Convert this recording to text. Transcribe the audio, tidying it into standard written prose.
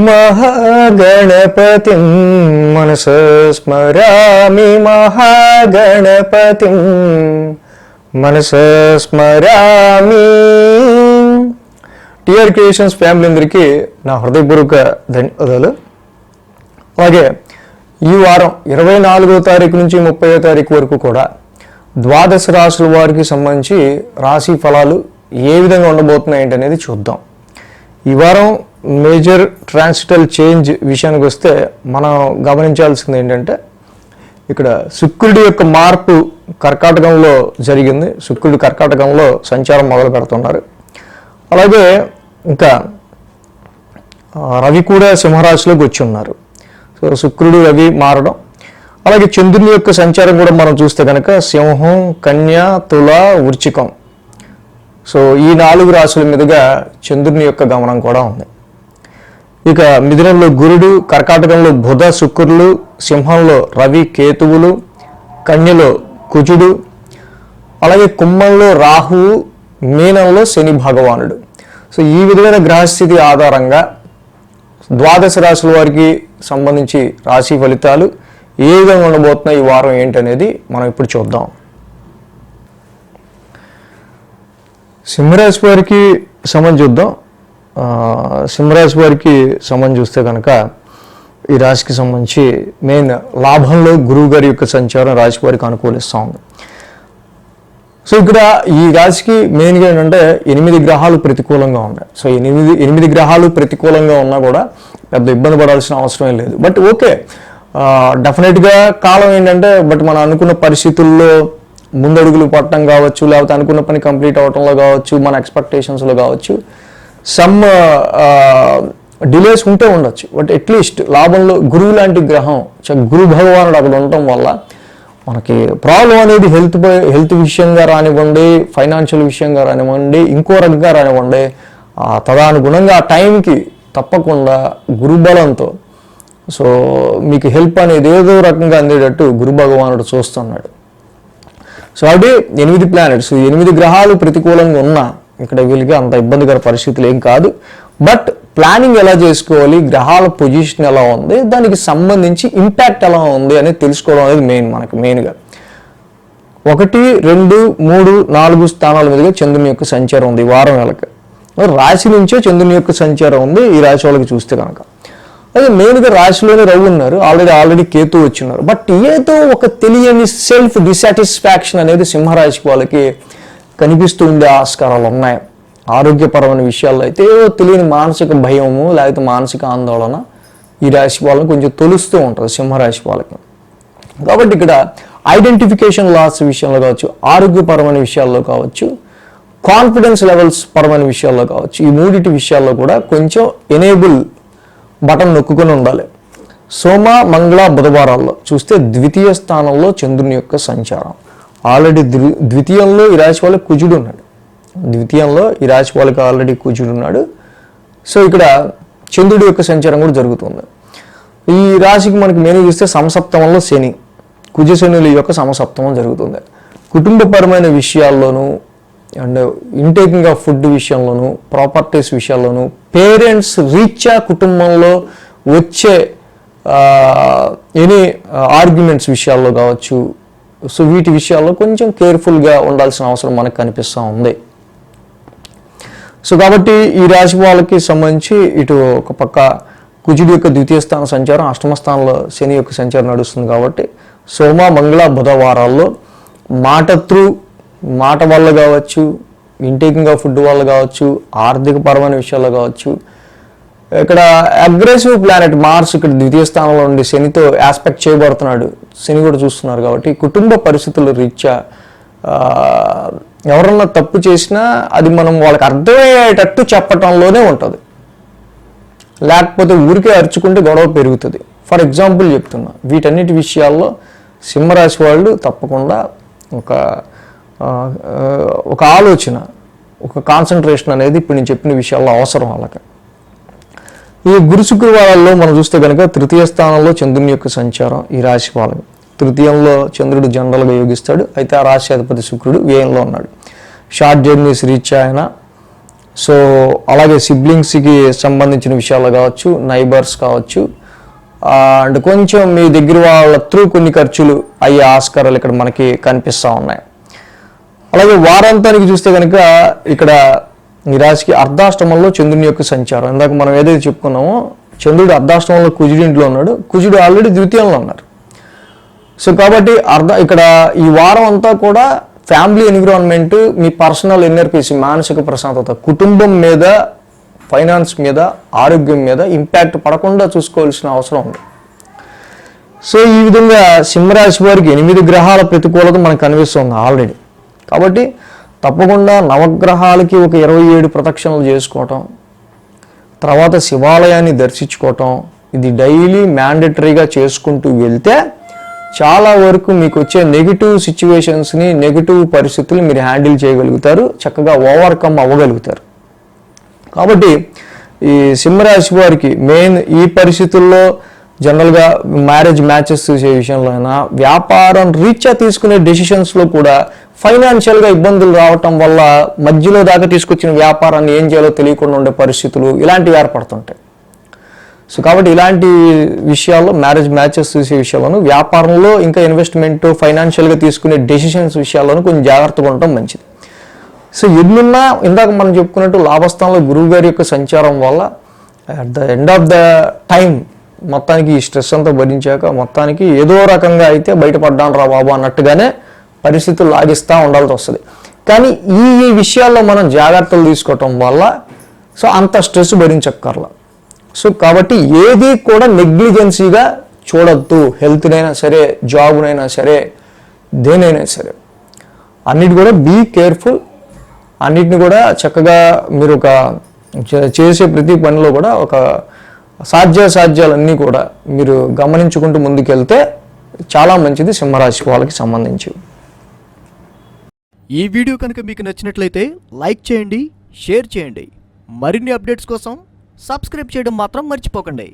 మహాగణపతిం మనసా స్మరామి మహాగణపతిం మనసా స్మరామి. TR creations family అందరికీ నా హృదయపూర్వక ధన్యవాదాలు. అలాగే ఈ వారం 24వ తారీఖు నుంచి 30వ తారీఖు వరకు కూడా ద్వాదశ రాశుల వారికి సంబంధించి రాశి ఫలాలు ఏ విధంగా ఉండబోతున్నాయి ఏంటనేది చూద్దాం. ఈ వారం మేజర్ ట్రాన్సిటల్ చేంజ్ విషయానికి వస్తే మనం గమనించాల్సింది ఏంటంటే, ఇక్కడ శుక్రుడి యొక్క మార్పు కర్కాటకంలో జరిగింది. శుక్రుడు కర్కాటకంలో సంచారం మొదలు పెడుతున్నారు. అలాగే ఇంకా రవి కూడా సింహరాశిలోకి వచ్చి ఉన్నారు. సో శుక్రుడు రవి మారడం, అలాగే చంద్రుని యొక్క సంచారం కూడా మనం చూస్తే కనుక సింహం, కన్య, తుల, వృశ్చికం. సో ఈ 4 రాశుల మీదుగా చంద్రుని యొక్క గమనం కూడా ఉంది. ఇక మిథునంలో గురుడు, కర్కాటకంలో బుధ, శుక్రులు, సింహంలో రవి, కేతువులు, కన్యలో కుజుడు, అలాగే కుంభంలో రాహువు, మీనంలో శని భగవానుడు. సో ఈ విధమైన గ్రహస్థితి ఆధారంగా ద్వాదశ రాశుల వారికి సంబంధించి రాశి ఫలితాలు ఏ విధంగా ఉండబోతున్నాయి, ఈ వారం ఏంటనేది మనం ఇప్పుడు చూద్దాం. సింహరాశి వారికి సంబంధించి చూద్దాం. సింహరాశి వారికి సంబంధించి చూస్తే కనుక ఈ రాశికి సంబంధించి మెయిన్ లాభంలో గురువు గారి యొక్క సంచారం రాశి వారికి అనుకూలిస్తూ ఉంది. సో ఇక్కడ ఈ రాశికి మెయిన్గా ఏంటంటే 8 గ్రహాలు ప్రతికూలంగా ఉన్నాయి. సో 8 గ్రహాలు ప్రతికూలంగా ఉన్నా కూడా పెద్ద ఇబ్బంది పడాల్సిన అవసరం లేదు. బట్ ఓకే, డెఫినెట్గా కాలం ఏంటంటే బట్ మనం అనుకున్న పరిస్థితుల్లో ముందడుగులు పట్టడం కావచ్చు, లేకపోతే అనుకున్న పని కంప్లీట్ అవటంలో కావచ్చు, మన ఎక్స్పెక్టేషన్స్లో కావచ్చు, సమ్ డిలేస్ ఉంటే ఉండొచ్చు. బట్ అట్లీస్ట్ లాభంలో గురువు లాంటి గ్రహం, గురు భగవానుడు అక్కడ ఉండటం వల్ల మనకి ప్రాబ్లం అనేది హెల్త్ విషయంగా రానివ్వండి, ఫైనాన్షియల్ విషయంగా రానివ్వండి, ఇంకో రకంగా రానివ్వండి, తదనుగుణంగా ఆ టైంకి తప్పకుండా గురుబలంతో సో మీకు హెల్ప్ అనేది ఏదో రకంగా అందేటట్టు గురు భగవానుడు చూస్తున్నాడు. సో అది 8 ప్లానెట్స్, 8 గ్రహాలు ప్రతికూలంగా ఉన్నా ఇక్కడ వీళ్ళకి అంత ఇబ్బందికర పరిస్థితులు ఏం కాదు. బట్ ప్లానింగ్ ఎలా చేసుకోవాలి, గ్రహాల పొజిషన్ ఎలా ఉంది, దానికి సంబంధించి ఇంపాక్ట్ ఎలా ఉంది అనేది తెలుసుకోవడం అనేది మనకి మెయిన్గా 1, 2, 3, 4 స్థానాల మీదుగా చంద్రుని యొక్క సంచారం ఉంది. ఈ వారం వేళకి రాశి నుంచే చంద్రుని యొక్క సంచారం ఉంది ఈ రాశి వాళ్ళకి చూస్తే కనుక. అదే మెయిన్గా రాశిలోనే రవి ఉన్నారు, ఆల్రెడీ కేతు వచ్చిన్నారు. బట్ ఏదో ఒక తెలియని సెల్ఫ్ డిసాటిస్ఫాక్షన్ అనేది సింహరాశి వాళ్ళకి కనిపిస్తూ ఉండే ఆస్కారాలు ఉన్నాయి. ఆరోగ్యపరమైన విషయాల్లో అయితే ఏదో తెలియని మానసిక భయము, లేకపోతే మానసిక ఆందోళన ఈ రాశి వాళ్ళని కొంచెం తొలుస్తూ ఉంటుంది సింహరాశి వాళ్ళకి. కాబట్టి ఇక్కడ ఐడెంటిఫికేషన్ లాస్ విషయంలో కావచ్చు, ఆరోగ్యపరమైన విషయాల్లో కావచ్చు, కాన్ఫిడెన్స్ లెవెల్స్ పరమైన విషయాల్లో కావచ్చు, ఈ 3 విషయాల్లో కూడా కొంచెం ఎనేబుల్ బటన్ నొక్కుకొని ఉండాలి. సోమ, మంగళ, బుధవారాల్లో చూస్తే ద్వితీయ స్థానంలో చంద్రుని యొక్క సంచారం. ఆల్రెడీ ద్వితీయంలో ఈ రాశి వాళ్ళకి కుజుడు ఉన్నాడు. ఆల్రెడీ కుజుడు ఉన్నాడు. సో ఇక్కడ చంద్రుడి యొక్క సంచారం కూడా జరుగుతుంది. ఈ రాశికి మనకి మెయిన్ చూస్తే సమసప్తమంలో శని, కుజ శనుల యొక్క సమసప్తమం జరుగుతుంది. కుటుంబపరమైన విషయాల్లోనూ అండ్ ఇంటేకింగ్ ఆఫ్ ఫుడ్ విషయంలోనూ, ప్రాపర్టీస్ విషయాల్లోనూ, పేరెంట్స్ రీత్యా కుటుంబంలో వచ్చే ఎనీ ఆర్గ్యుమెంట్స్ విషయాల్లో కావచ్చు. సో వీటి విషయాల్లో కొంచెం కేర్ఫుల్గా ఉండాల్సిన అవసరం మనకు కనిపిస్తూ ఉంది. సో కాబట్టి ఈ రాశి వాళ్ళకి సంబంధించి ఇటు ఒక పక్క కుజుడి యొక్క ద్వితీయ స్థాన సంచారం, అష్టమ స్థానంలో శని యొక్క సంచారం నడుస్తుంది. కాబట్టి సోమ, మంగళ, బుధవారాల్లో మాట వల్ల కావచ్చు, ఇంటేకింగ్ ఆఫ్ ఫుడ్ వల్ల కావచ్చు, ఆర్థిక పరమైన విషయాల్లో కావచ్చు. ఇక్కడ అగ్రెసివ్ ప్లానెట్ మార్స్ ఇక్కడ ద్వితీయ స్థానంలో ఉండి శనితో ఆస్పెక్ట్ చేయబడుతున్నాడు, శని కూడా చూస్తున్నారు. కాబట్టి కుటుంబ పరిస్థితుల రీత్యా ఎవరన్నా తప్పు చేసినా అది మనం వాళ్ళకి అర్థమయ్యేటట్టు చెప్పటంలోనే ఉంటుంది, లేకపోతే ఊరికే అరుచుకుంటే గొడవ పెరుగుతుంది. ఫర్ ఎగ్జాంపుల్ చెప్తున్నా, వీటన్నిటి విషయాల్లో సింహరాశి వాళ్ళు తప్పకుండా ఒక ఆలోచన, ఒక కాన్సన్ట్రేషన్ అనేది ఇప్పుడు నేను చెప్పిన విషయాల్లో అవసరం వాళ్ళకి. ఈ గురు శుక్రవారాల్లో మనం చూస్తే కనుక తృతీయ స్థానంలో చంద్రుని యొక్క సంచారం ఈ రాశి వాళ్ళకి. తృతీయంలో చంద్రుడు జనరల్గా యోగిస్తాడు, అయితే ఆ రాశి అధిపతి శుక్రుడు వ్యయంలో ఉన్నాడు. షార్ట్ జర్నీస్ రీచ్ ఆయన సో అలాగే సిబ్లింగ్స్కి సంబంధించిన విషయాలు కావచ్చు, నైబర్స్ కావచ్చు, అండ్ కొంచెం మీ దగ్గర వాళ్ళ త్రూ కొన్ని ఖర్చులు అయ్యే ఆస్కారాలు ఇక్కడ మనకి కనిపిస్తూ ఉన్నాయి. అలాగే వారాంతానికి చూస్తే కనుక ఇక్కడ ఈ రాశికి అర్ధాష్టమంలో చంద్రుని యొక్క సంచారం. ఇందాక మనం ఏదైతే చెప్పుకున్నామో చంద్రుడు అర్ధాష్టమంలో కుజుడి ఇంట్లో ఉన్నాడు, కుజుడు ఆల్రెడీ ద్వితీయంలో ఉన్నారు. సో కాబట్టి ఇక్కడ ఈ వారం అంతా కూడా ఫ్యామిలీ ఎన్విరాన్మెంట్, మీ పర్సనల్ ఇన్నర్ పీస్, మానసిక ప్రశాంతత, కుటుంబం మీద, ఫైనాన్స్ మీద, ఆరోగ్యం మీద ఇంపాక్ట్ పడకుండా చూసుకోవాల్సిన అవసరం ఉంది. సో ఈ విధంగా సింహరాశి వారికి 8 గ్రహాల ప్రతికూలత మనకు కనిపిస్తుంది ఆల్రెడీ. కాబట్టి తప్పకుండా నవగ్రహాలకి ఒక 27 ప్రదక్షిణలు చేసుకోవటం, తర్వాత శివాలయాన్ని దర్శించుకోవటం, ఇది డైలీ మ్యాండేటరీగా చేసుకుంటూ వెళ్తే చాలా వరకు మీకు వచ్చే నెగిటివ్ సిచ్యువేషన్స్ని, నెగిటివ్ పరిస్థితులు మీరు హ్యాండిల్ చేయగలుగుతారు, చక్కగా ఓవర్కమ్ అవ్వగలుగుతారు. కాబట్టి ఈ సింహరాశి వారికి మెయిన్ ఈ పరిస్థితుల్లో జనరల్గా మ్యారేజ్ మ్యాచెస్ చూసే విషయంలో అయినా, వ్యాపారం రీత్యా తీసుకునే డెసిషన్స్లో కూడా ఫైనాన్షియల్గా ఇబ్బందులు రావటం వల్ల మధ్యలో దాకా తీసుకొచ్చిన వ్యాపారాన్ని ఏం చేయాలో తెలియకుండా ఉండే పరిస్థితులు ఇలాంటివి ఏర్పడుతుంటాయి. సో కాబట్టి ఇలాంటి విషయాల్లో, మ్యారేజ్ మ్యాచెస్ చూసే విషయాలను, వ్యాపారంలో ఇంకా ఇన్వెస్ట్మెంట్, ఫైనాన్షియల్గా తీసుకునే డెసిషన్స్ విషయాల్లోనూ కొంచెం జాగ్రత్తగా ఉండటం మంచిది. సో ఎన్నున్నా ఇందాక మనం చెప్పుకున్నట్టు లాభస్థానంలో గురువు గారి యొక్క సంచారం వల్ల at the end of the time మొత్తానికి ఈ స్ట్రెస్ అంతా భరించాక మొత్తానికి ఏదో రకంగా అయితే బయటపడ్డాను రా బాబు అన్నట్టుగానే పరిస్థితులు లాగిస్తూ ఉండాల్సి వస్తుంది. కానీ ఈ విషయాల్లో మనం జాగ్రత్తలు తీసుకోవటం వల్ల సో అంత స్ట్రెస్ భరించక్కర్లా. సో కాబట్టి ఏది కూడా నెగ్లిజెన్సీగా చూడొద్దు. హెల్త్నైనా సరే, జాబ్నైనా సరే, దేనైనా సరే అన్నిటి కూడా బీ కేర్ఫుల్. అన్నిటిని కూడా చక్కగా మీరు ఒక చేసే ప్రతి పనిలో కూడా ఒక సాధ్యాలన్నీ కూడా మీరు గమనించుకుంటూ ముందుకెళ్తే చాలా మంచిది సింహరాశి వాళ్ళకి సంబంధించి. ఈ వీడియో కనుక మీకు నచ్చినట్లయితే లైక్ చేయండి, షేర్ చేయండి. మరిన్ని అప్డేట్స్ కోసం సబ్స్క్రైబ్ చేయడం మాత్రం మర్చిపోకండి.